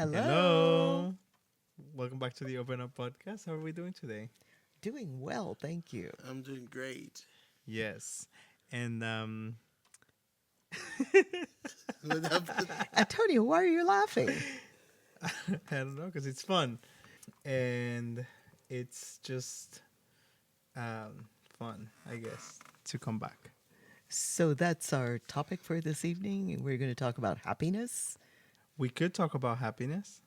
Hello. Hello. Welcome back to the Open Up Podcast. How are we doing today? Doing well, thank you. I'm doing great. Yes. And What happened? Antonio, why are you laughing? I don't know because it's fun. And it's just fun, I guess, to come back. So that's our topic for this evening. We're going to talk about happiness We could talk about happiness.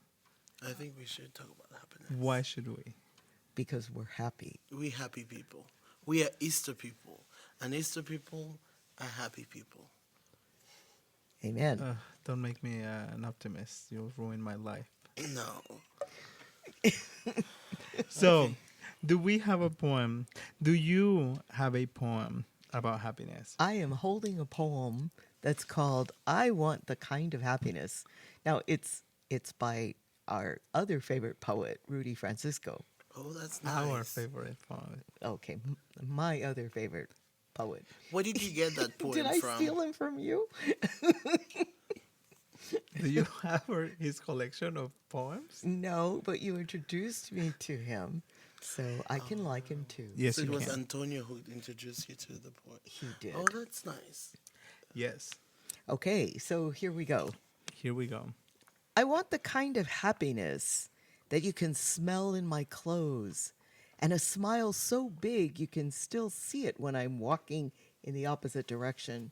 I think we should talk about happiness. Why should we? because we're happy. We happy people. We are Easter people. And Easter people are happy people. Amen. Don't make me an optimist. You'll ruin my life. No. So, Okay. do we have a poem? Do you have a poem about happiness? I am holding a poem that's called I Want the Kind of Happiness. Now, it's by our other favorite poet, Rudy Francisco. Oh, that's nice. Our favorite poem. Okay, my other favorite poet. Where did you get that poem Did I from? steal him from you? Do you have his collection of poems? No, but you introduced me to him, so I can like him too. Yes, So it you was can. Antonio who introduced you to the poem. He did. Oh, that's nice. Yes. Okay, so here we go. Here we go. I want the kind of happiness that you can smell in my clothes, and a smile so big you can still see it when I'm walking in the opposite direction.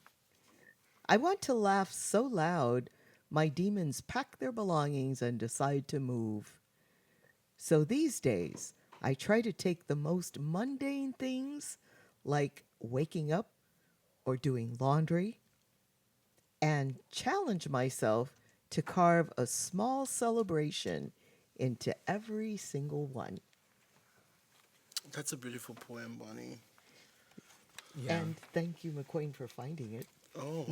I want to laugh so loud my demons pack their belongings and decide to move. So these days, I try to take the most mundane things, like waking up or doing laundry, and challenge myself to carve a small celebration into every single one. That's a beautiful poem, Bonnie. Yeah. And thank you, McQueen, for finding it. Oh,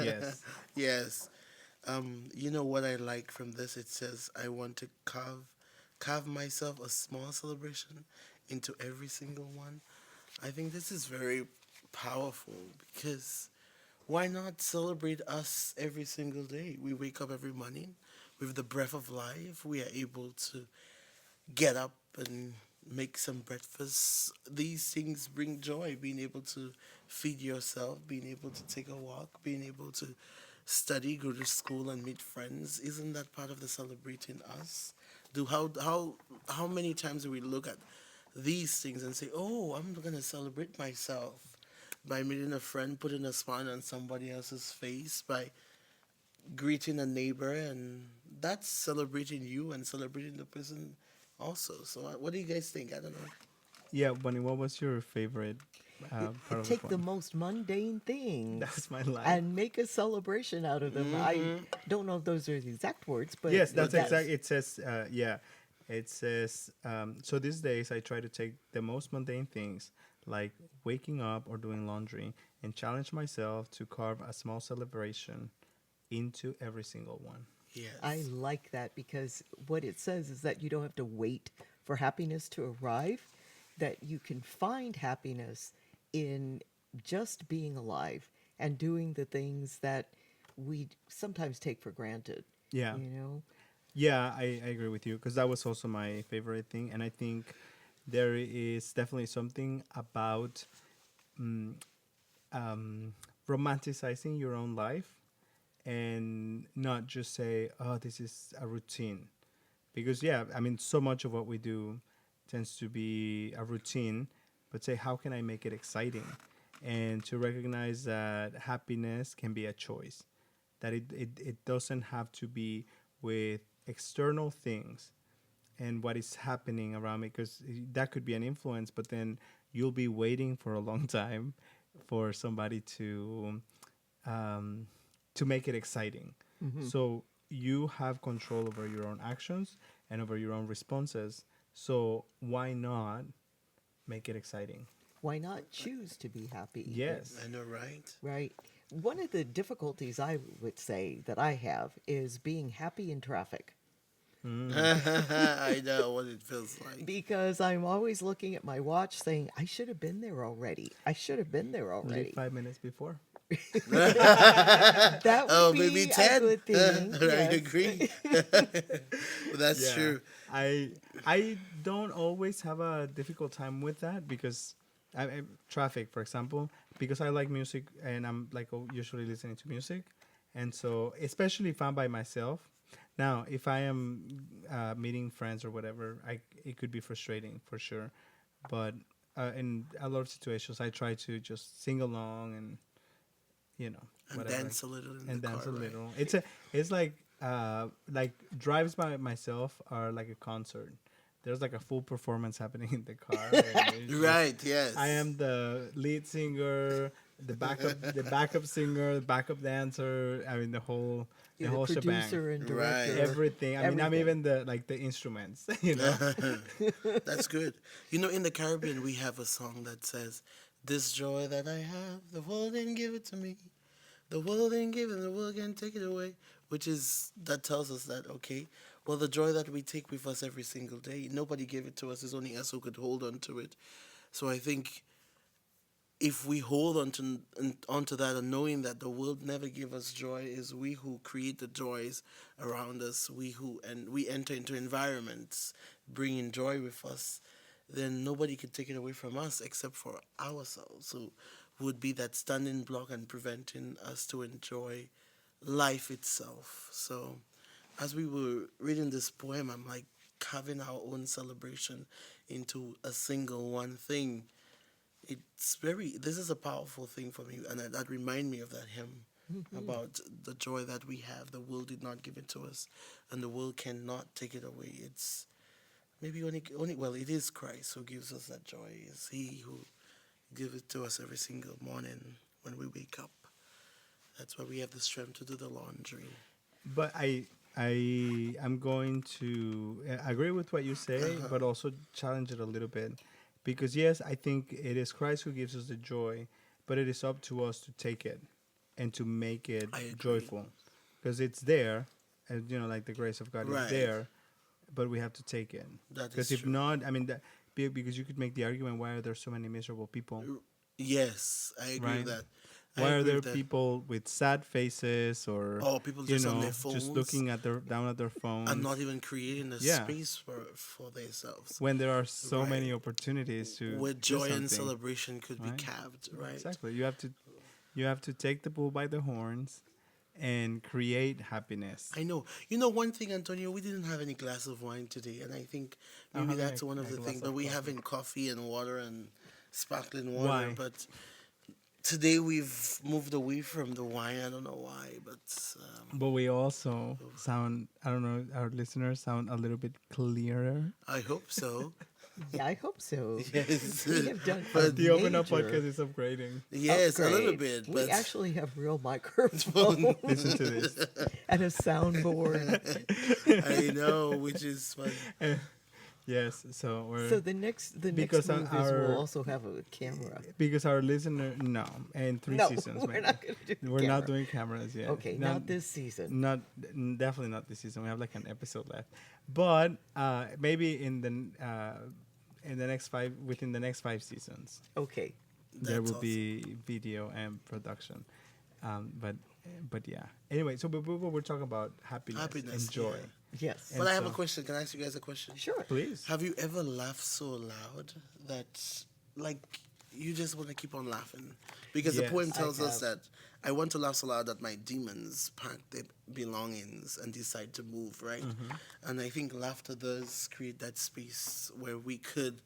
Yes. yes. You know what I like from this? It says, I want to carve myself a small celebration into every single one. I think this is very powerful because why not celebrate us every single day? We wake up every morning with the breath of life. We are able to get up and make some breakfast. These things bring joy. Being able to feed yourself, being able to take a walk, being able to study, go to school, and meet friends. Isn't that part of the celebrating us? Do how many times do we look at these things and say, "Oh, I'm gonna celebrate myself." By meeting a friend, putting a smile on somebody else's face, by greeting a neighbor, and that's celebrating you and celebrating the person also. So, what do you guys think? I don't know. Yeah, Bunny, what was your favorite part of the Take the poem? most mundane things That's my line. and make a celebration out of them. I don't know if those are the exact words, but Yes, that's yes. exact. It says, it says, so these days I try to take the most mundane things like waking up or doing laundry and challenge myself to carve a small celebration into every single one. Yes. I like that because what it says is that you don't have to wait for happiness to arrive, that you can find happiness in just being alive and doing the things that we sometimes take for granted. Yeah. You know? Yeah, I agree with you because that was also my favorite thing. And I think there is definitely something about mm, romanticizing your own life and not just say, oh, this is a routine. Because, yeah, I mean, so much of what we do tends to be a routine, but say, how can I make it exciting? And to recognize that happiness can be a choice, that it doesn't have to be with external things and what is happening around me, because that could be an influence, but then you'll be waiting for a long time for somebody um, to make it exciting. So you have control over your own actions and over your own responses. So why not make it exciting? Why not choose to be happy? Yes. I know, right? Right. One of the difficulties I would say that I have is being happy in traffic. I know what it feels like. because I'm always looking at my watch saying, I should have been there already. I should have been there Leave already. 5 minutes before. That would Oh, maybe be a 10. good thing. I Yes. agree. That's true. I don't always have a difficult time with that because traffic, for example, because I like music and I'm like usually listening to music, and so especially if I'm by myself. Now, if I am meeting friends or whatever, it could be frustrating for sure, but in a lot of situations, I try to just sing along and you know And whatever dance a little in and the dance car, a right? little. It's like drives by myself are like a concert. There's like a full performance happening in the car. And it's just- Right, yes. I am the lead singer, the backup singer, the backup dancer. I mean the You're the whole shebang. producer and Right. director. Everything. I mean, I'm Everything. even the instruments. You know. That's good. You know, in the Caribbean, we have a song that says, "This joy that I have, the world didn't give it to me. The world didn't give it, the world can't take it away." Which is, that tells us that, okay, well, the joy that we take with us every single day, nobody gave it to us. It's only us who could hold on to it. So I think if we hold onto that and knowing that the world never gave us joy, is we who create the joys around us, we enter into environments bringing joy with us, then nobody could take it away from us except for ourselves, who would be that standing block and preventing us to enjoy life itself. So as we were reading this poem, I'm like carving our own celebration into a single one thing. This is a powerful thing for me, and that remind me of that hymn about the joy that we have. The world did not give it to us, and the world cannot take it away. It's maybe only well, it is Christ who gives us that joy. It's He who gives it to us every single morning when we wake up. That's why we have the strength to do the laundry. But I'm going to agree with what you say, but also challenge it a little bit, because yes, I think it is Christ who gives us the joy, but it is up to us to take it and to make it I agree. joyful, because it's there, and like the grace of God Right. is there, but we have to take it. That Because is if true. not, I mean because you could make the argument, why are there so many miserable people? Yes, I agree Right. with that. I Why are agree there with that. people with sad faces, or Oh, people just on their just phones looking at down at their phones, and not even creating a Yeah. space for themselves, when there are so Right. many opportunities to where do joy and something. celebration could be Right. calved, right? Exactly. You have to take the bull by the horns and create happiness. I know. You know one thing, Antonio, we didn't have any glass of wine today, and I think I'm maybe having that's one of a the glass things. of But we coffee. having coffee and water and sparkling water. Why? But today we've moved away from the wine. I don't know why, but But we also sound, I don't know, our listeners sound a little bit clearer. I hope so. Yeah, I hope so. Yes. We have done a But The Open Up major podcast is upgrading. Yes, a little upgrade. bit. We But actually have real microphones Listen to this. and a soundboard. I know, which is fun. Yes, so we're So the next Because move is our- we'll also have a camera. because our listener and 3 No, seasons. we're maybe. not going to do We're camera. not doing cameras yet. Okay, not this season. Definitely not this season. We have like an episode left, but maybe in the next within the next 5 seasons, Okay. there That's will be video and production. But yeah. Anyway, so we're talking about happiness and joy. yeah. Yes. And But I have a so- question. Can I ask you guys a question? Sure. Please. Have you ever laughed so loud that, like, you just want to keep on laughing? Because Yes, the poem I tells us have. that I want to laugh so loud that my demons pack their belongings and decide to move, right? And I think laughter does create that space where we could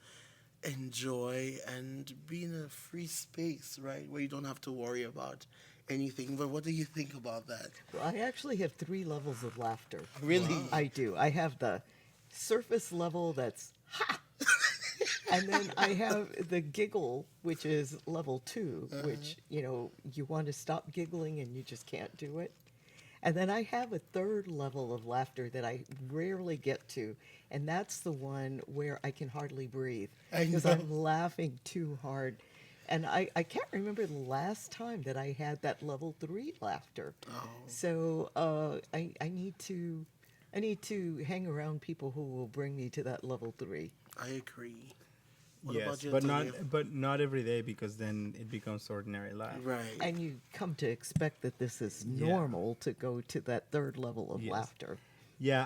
enjoy and be in a free space, right? Where you don't have to worry about anything. But what do you think about that? Well, I actually have 3 levels of laughter. Really? I do. I have the surface level that's ha! And then I have the giggle, which is level 2, which, you want to stop giggling and you just can't do it. And then I have a 3rd level of laughter that I rarely get to, and that's the one where I can hardly breathe I because know. I'm laughing too hard. And I can't remember the last time that I had that level 3 laughter. Oh. So I need to I need to hang around people who will bring me to that level 3. I agree. What Yes, about you, but Antonio? not every day, because then it becomes ordinary life. Right. And you come to expect that this is Yeah. normal to go to that third level of Yes. laughter. Yeah,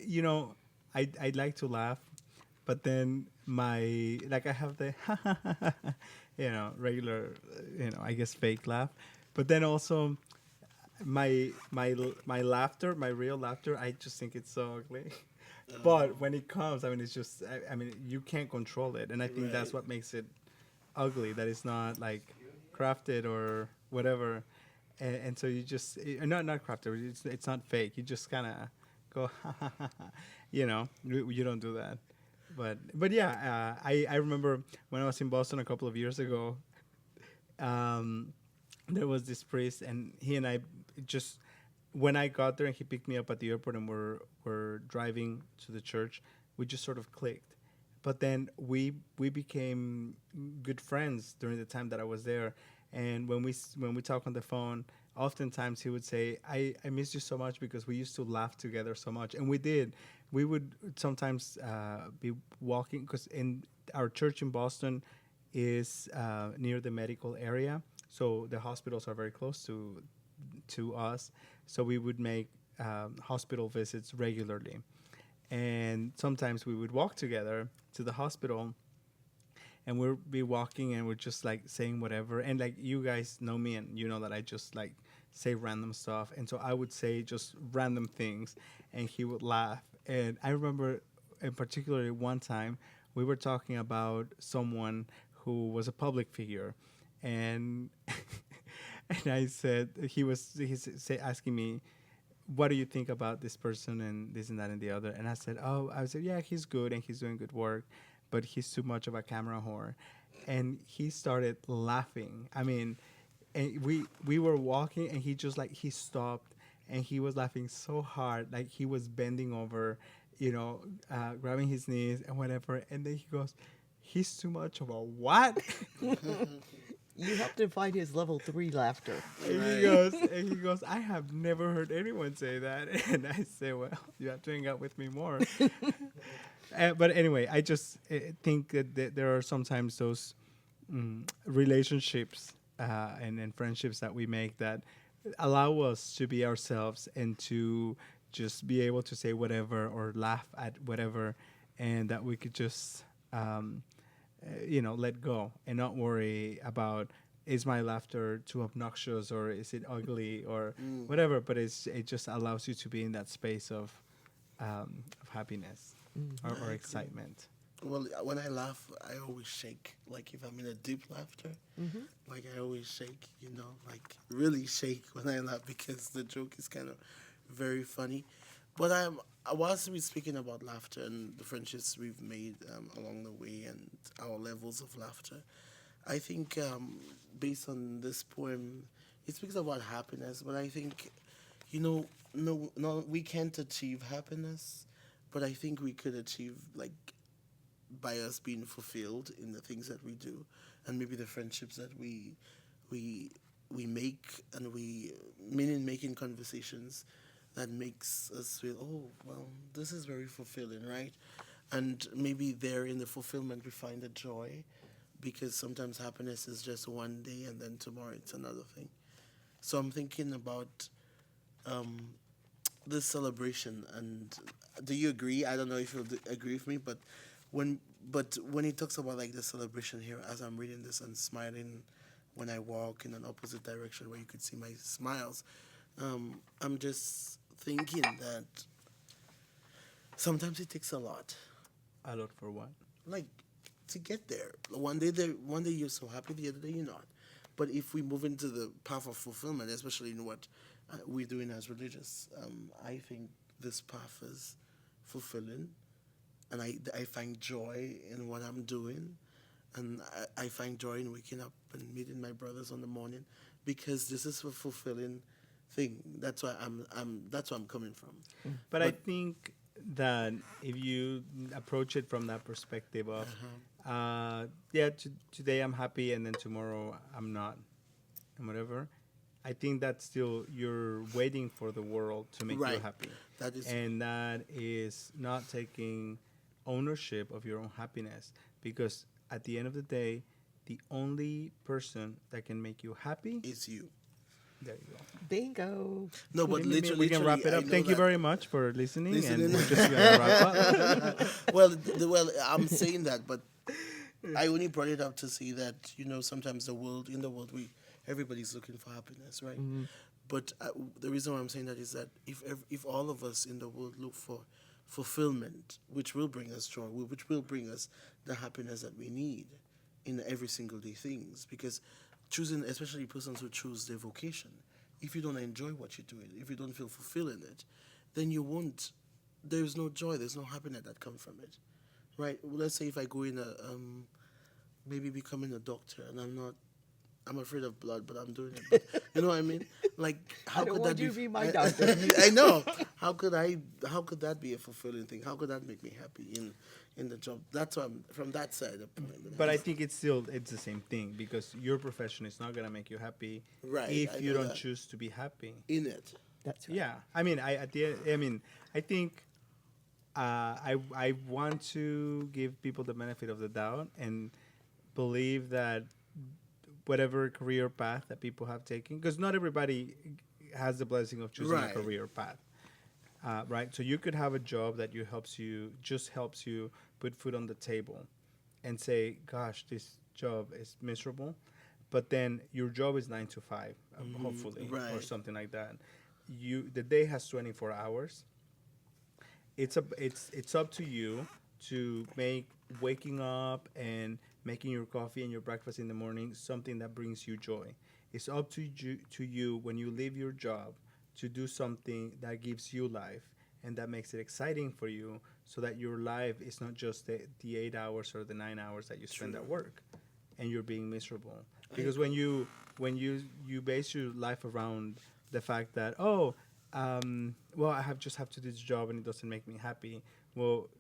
you know, I like to laugh, but then I have the regular, I guess fake laugh, but then also my laughter, my real laughter, I just think it's so ugly. But when it comes, I mean, it's just, I mean, you can't control it, and I think that's Right. what makes it ugly. That it's not like crafted or whatever, and so you just not crafted. It's not fake. You just kind of go, you don't do that. But yeah, I remember when I was in Boston a couple of years ago. Um, there was this priest, and he and I just, when I got there and he picked me up at the airport and we're driving to the church, we just sort of clicked. But then we became good friends during the time that I was there. And when we talk on the phone, oftentimes he would say, I miss you so much because we used to laugh together so much. And we did. We would sometimes be walking, because in our church in Boston is near the medical area, so the hospitals are very close to us. So we would make hospital visits regularly, and sometimes we would walk together to the hospital, and we'll be walking and we're just like saying whatever. And like, you guys know me, and you know that I just like say random stuff, and so I would say just random things, and he would laugh. And I remember, in particular, one time we were talking about someone who was a public figure, and and I said, asking me, what do you think about this person and this and that and the other? And I said, yeah, he's good and he's doing good work, but he's too much of a camera whore. And he started laughing. I mean, and we were walking, and he just like, he stopped, and he was laughing so hard, like he was bending over, grabbing his knees and whatever. And then he goes, he's too much of a what? You have to find his level 3 laughter. And he Right. goes, I have never heard anyone say that. And I say, well, you have to hang out with me more. But anyway, I just think that there are sometimes those relationships and friendships that we make that allow us to be ourselves and to just be able to say whatever or laugh at whatever, and that we could just let go and not worry about, is my laughter too obnoxious or is it ugly or whatever. But it just allows you to be in that space of happiness or excitement. Well, when I laugh, I always shake. Like if I'm in a deep laughter, like I always shake, like really shake when I laugh because the joke is kind of very funny. But whilst we're speaking about laughter and the friendships we've made along the way and our levels of laughter, I think based on this poem, it speaks about happiness. But I think, no, we can't achieve happiness, but I think we could achieve like by us being fulfilled in the things that we do, and maybe the friendships that we we make, and we meaning making conversations that makes us feel, oh well, this is very fulfilling, right? And maybe there in the fulfillment we find a joy, because sometimes happiness is just one day and then tomorrow it's another thing. So I'm thinking about um, this celebration, and do you agree? I don't know if you'll agree with me, when when he talks about like the celebration here, as I'm reading this and smiling when I walk in an opposite direction where you could see my smiles, I'm just thinking that sometimes it takes a lot, A lot for what? like to get there. One day you're so happy, the other day you're not. But if we move into the path of fulfillment, especially in what we're doing as religious, I think this path is fulfilling, and I find joy in what I'm doing, and I find joy in waking up and meeting my brothers on the morning, because this is a fulfilling thing. That's why that's where I'm coming from. But I think that if you approach it from that perspective of, yeah, today I'm happy and then tomorrow I'm not, and whatever, I think that still you're waiting for the world to make you Right. happy. That is And that is not taking ownership of your own happiness, because at the end of the day, the only person that can make you happy, is you. there you go. Bingo. No, but We can wrap literally, it I up. know Thank you that. very much for listening, and Listening. we're just gonna wrap up. Well, I'm saying that, but I only brought it up to see that sometimes in the world, everybody's looking for happiness, right? But the reason why I'm saying that is that if all of us in the world look for fulfillment, which will bring us joy, which will bring us the happiness that we need in every single day things, because choosing, especially persons who choose their vocation, if you don't enjoy what you're doing, if you don't feel fulfilled in it, then you won't. There's no joy, there's no happiness that comes from it, right? Well, let's say if I go in maybe becoming a doctor, and I'm afraid of blood, but I'm doing it. But you know what I mean? Like, how I don't could want that you be? to be my doctor. I know. How could I? How could that be a fulfilling thing? How could that make me happy in the job? That's why I'm from that side of point. But I think it's the same thing, because your profession is not gonna make you happy Right, I if you know don't that. choose to be happy. In it. That's right. Yeah, I mean, I think I want to give people the benefit of the doubt and believe that whatever career path that people have taken, because not everybody has the blessing of choosing Right. a career path, right? So you could have a job that helps you put food on the table, and say, "Gosh, this job is miserable," but then your job is 9 to 5, hopefully, or Right. something like that. The day has 24 hours. It's up to you to make waking up and making your coffee and your breakfast in the morning something that brings you joy. It's up to you when you leave your job to do something that gives you life and that makes it exciting for you, so that your life is not just the 8 hours or the 9 hours that you spend at work and you're being miserable. Because when you base your life around the fact that, well, I have to do this job and it doesn't make me happy, well,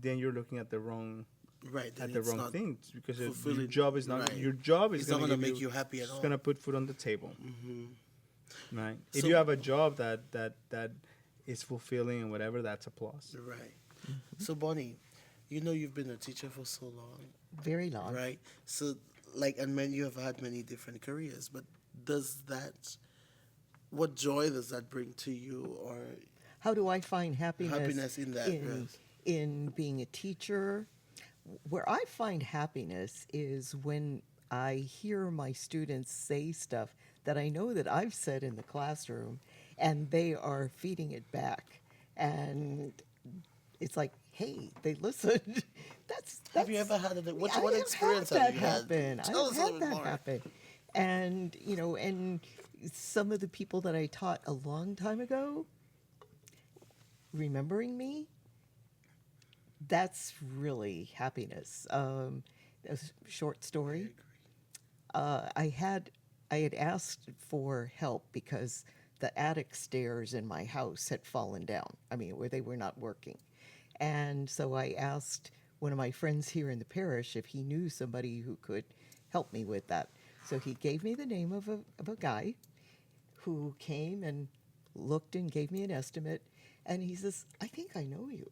then you're looking at the wrong Right. Then at the it's wrong not thing, because your fulfilling. job is not Right. your job is It's not going gonna to make you happy at it's all. going to put food on the table, right? If So- you have a job that is fulfilling and whatever, that's a plus. Right. So Bonnie, you've been a teacher for so long, Very long. right? So you have had many different careers, but what joy does that bring to you, or How do I find happiness in that? Yes. in being a teacher? Where I find happiness is when I hear my students say stuff that I know that I've said in the classroom, and they are feeding it back, and it's like, hey, they listened. That's Have you ever had it? What I what have experience had have that you had? happen. Tell I've us a had little bit that more. happen, and and some of the people that I taught a long time ago, remembering me, that's really happiness. A short story. I had asked for help because the attic stairs in my house had fallen down. I mean, where they were not working, and so I asked one of my friends here in the parish if he knew somebody who could help me with that. So he gave me the name of a guy who came and looked and gave me an estimate, and he says, "I think I know you."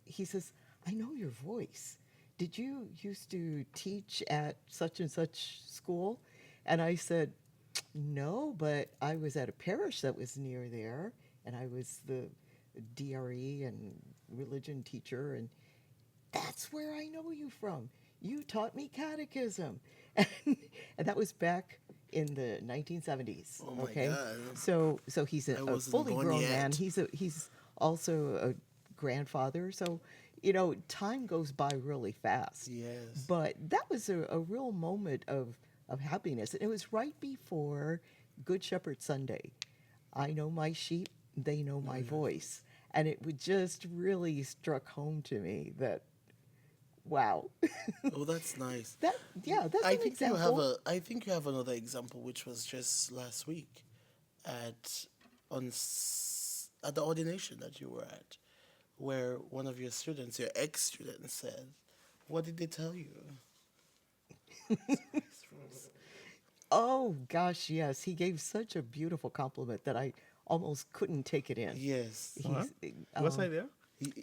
He says, "I know your voice. Did you used to teach at such and such school?" And I said, "No, but I was at a parish that was near there, and I was the DRE and religion teacher, and that's where I know you from. You taught me catechism." And that was back in the 1970s. Oh my Okay, God. so he's I a wasn't fully born grown man. yet. He's also a grandfather. So time goes by really fast. Yes. But that was a real moment of happiness, and it was right before Good Shepherd Sunday. I know my sheep; they know my voice, and it would just really struck home to me that, wow, Oh, that's nice. that's I an think example. I think you have another example, which was just last week at at the ordination that you were at, where one of your students, your ex-students, said, "What did they tell you?" Oh gosh, yes. He gave such a beautiful compliment that I almost couldn't take it in. Yes. Huh? He's Was I um there?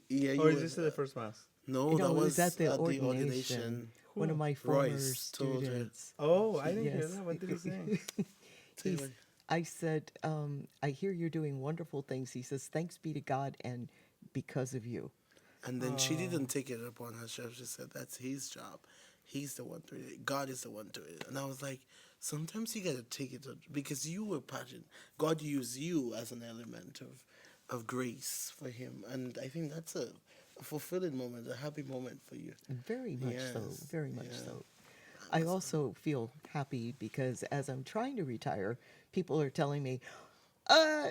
Yeah, Or you is were. this the first mass? No, that no, it was at was the at the ordination. ordination. One of Who? my former Royce told her. students. Oh, I didn't hear Yes. that. What did he say? He's Taylor. I said, I hear you're doing wonderful things. He says, thanks be to God and because of you. And then she Oh, didn't take it upon herself. She said that's his job. He's the one doing it. God is the one doing it. And I was like, sometimes you gotta take it because you were passionate. God used you as an element of grace for him. And I think that's a fulfilling moment, a happy moment for you. Very much so. Yes. Very much Yeah. so. I also feel happy because as I'm trying to retire, people are telling me,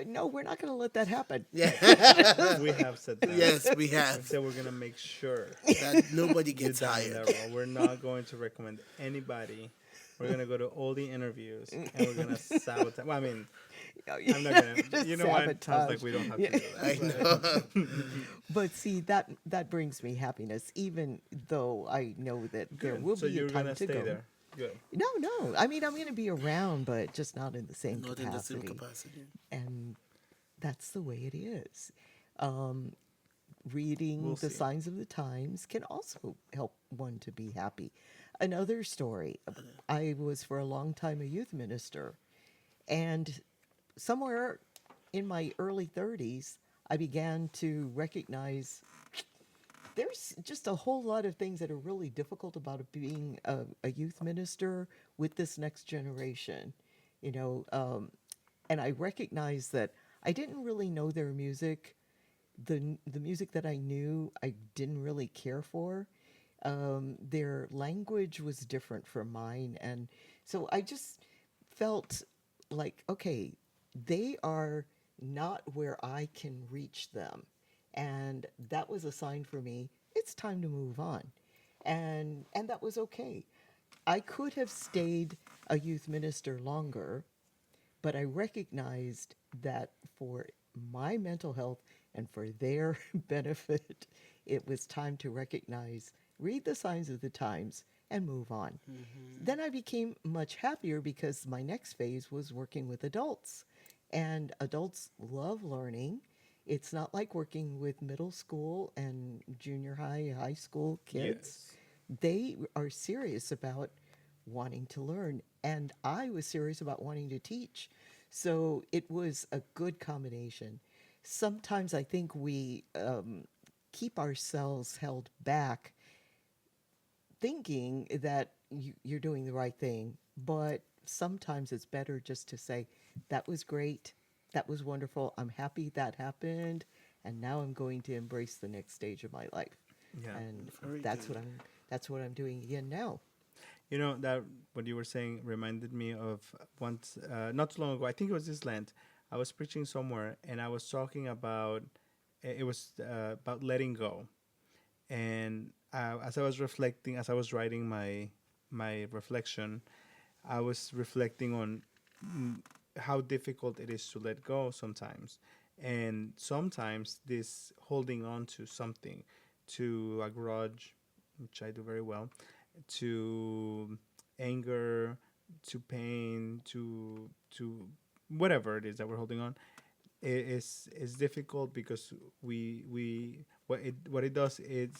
no, we're not going to let that happen. Yeah. we have said that. Yes, we We have. said we're gonna make sure That nobody you're gets down in hired. that role. We're not going to recommend anybody. We're gonna go to all the interviews and we're gonna sabotage. Well, I mean, I'm not gonna. You know what? Sounds like Sabotage. we don't have Yeah. to do I that. know. But see, that brings me happiness, even though I know that there Good. will So be a you're time gonna to stay go. there. Good. No, no. I mean, I'm going to be around, but just not in the same Not in the same capacity. capacity. And that's the way it is. Um, Reading We'll the see. signs of the times can also help one to be happy. Another story, I was for a long time a youth minister, and somewhere in my early 30s, I began to recognize there's just a whole lot of things that are really difficult about being a youth minister with this next generation, you know. And I recognized that I didn't really know their music. The music that I knew, I didn't really care for. Their language was different from mine, and so I just felt like, okay, they are not where I can reach them. And that was a sign for me, it's time to move on. And that was okay. I could have stayed a youth minister longer, but I recognized that for my mental health and for their benefit, it was time to recognize, read the signs of the times, and move on. Then I became much happier because my next phase was working with adults. And adults love learning. It's not like working with middle school and junior high, high school kids. Yes. They are serious about wanting to learn. And I was serious about wanting to teach. So it was a good combination. Sometimes I think we keep ourselves held back thinking that you're doing the right thing, but sometimes it's better just to say, that was great, that was wonderful, I'm happy that happened, and now I'm going to embrace the next stage of my life. Yeah. And Very that's good. what I'm doing again now. You know that what you were saying reminded me of once, not too long ago. I think it was this Lent. I was preaching somewhere, and I was talking about it was about letting go. And as I was reflecting, as I was writing my reflection, I was reflecting on how difficult it is to let go sometimes, and sometimes this holding on to something, to a grudge, which I do very well, to anger, to pain, to whatever it is that we're holding on, is difficult because we what it does is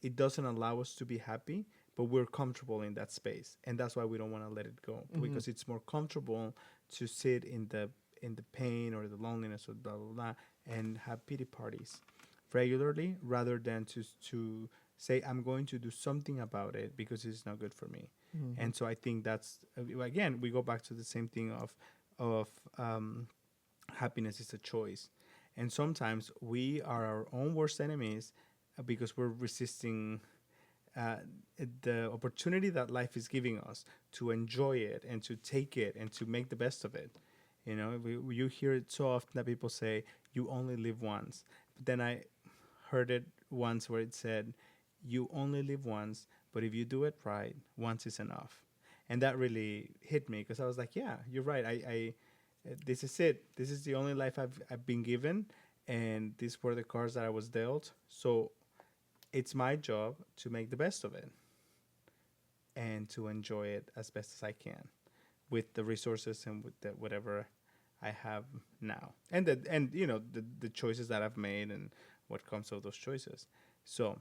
it doesn't allow us to be happy, but we're comfortable in that space, and that's why we don't want to let it go, because it's more comfortable to sit in the pain or the loneliness or blah blah blah and have pity parties regularly, rather than to say I'm going to do something about it because it's not good for me. Mm-hmm. And so I think that's again we go back to the same thing of happiness is a choice. And sometimes we are our own worst enemies because we're resisting uh, the opportunity that life is giving us to enjoy it and to take it and to make the best of it. You know, you hear it so often that people say, you only live once. But then I heard it once where it said, you only live once, but if you do it right, once is enough. And that really hit me because I was like, yeah, you're right. This is it. This is the only life I've been given, and these were the cards that I was dealt. So it's my job to make the best of it. and to enjoy it as best as I can with the resources and with the whatever I have now, and the choices that I've made and what comes of those choices. So,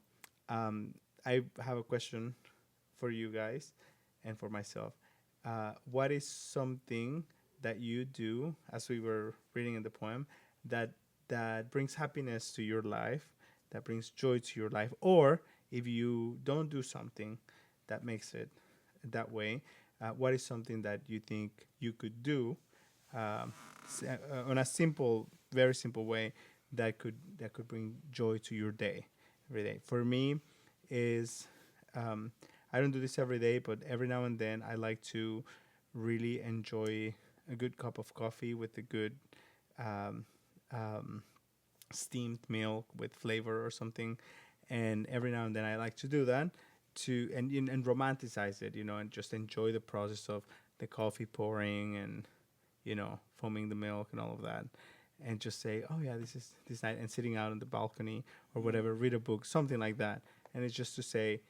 I have a question for you guys and for myself. What is something that you do, as we were reading in the poem, that brings happiness to your life, that brings joy to your life, or if you don't do something that makes it that way, what is something that you think you could do um, on a simple, very simple way that could bring joy to your day every day? For me, is um, I don't do this every day, but every now and then I like to really enjoy a good cup of coffee with a good um, um, steamed milk with flavor or something. And every now and then I like to do that to and romanticize it, and just enjoy the process of the coffee pouring and foaming the milk and all of that, and just say, oh yeah, this is this night, and sitting out on the balcony or whatever, read a book, something like that. And it's just to say,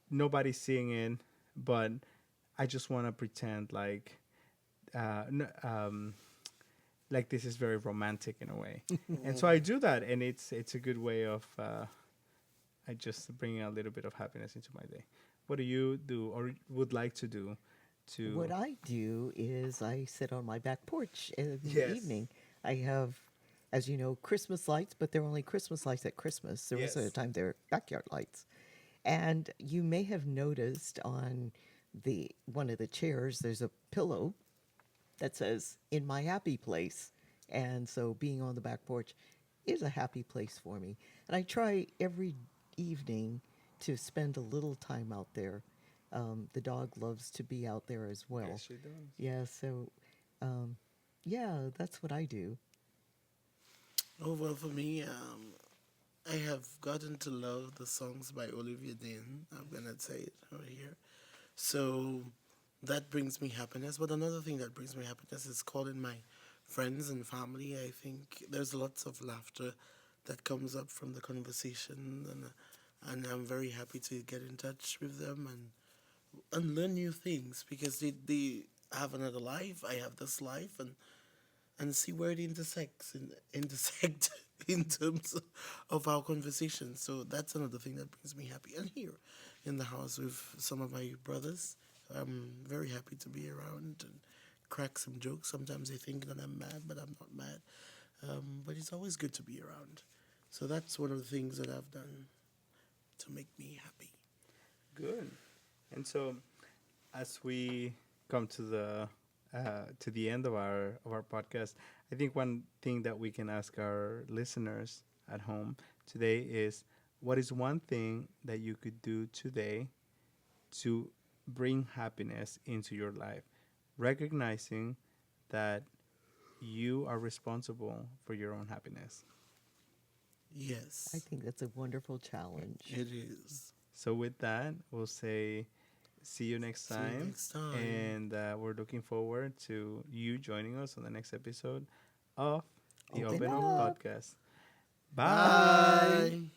nobody's seeing it, but I just want to pretend uh, n- um, like this is very romantic in a way. And so I do that, and it's a good way of I just bring a little bit of happiness into my day. What do you do or would like to do What to? I do is I sit on my back porch in the Yes. evening. I have, as you know, Christmas lights, but they're only Christmas lights at Christmas. The rest of the Yes. time, they're backyard lights. And you may have noticed on the one of the chairs, there's a pillow that says "In my happy place," and so being on the back porch is a happy place for me. And I try every evening to spend a little time out there. The dog loves to be out there as Yes, well. she does. Yeah, so um, yeah, that's what I do. Oh, well, for me, I have gotten to love the songs by Olivia Dean. I'm gonna say it over here. So that brings me happiness. But another thing that brings me happiness is calling my friends and family. I think there's lots of laughter that comes up from the conversation, and I'm very happy to get in touch with them and learn new things because they have another life. I have this life, and see where it intersect in terms of our conversation. So that's another thing that brings me happy. And here in the house with some of my brothers, I'm very happy to be around and crack some jokes. Sometimes they think that I'm mad, but I'm not mad. But it's always good to be around. So that's one of the things that I've done to make me happy. Good. And so, as we come to the end of our podcast, I think one thing that we can ask our listeners at home today is, what is one thing that you could do today to bring happiness into your life, recognizing that you are responsible for your own happiness. I Yes, think that's a wonderful challenge. it is. So, with that, we'll say see you next See you time. next time. And we're looking forward to you joining us on the next episode of the Open Open Up up. Podcast. Bye. Bye.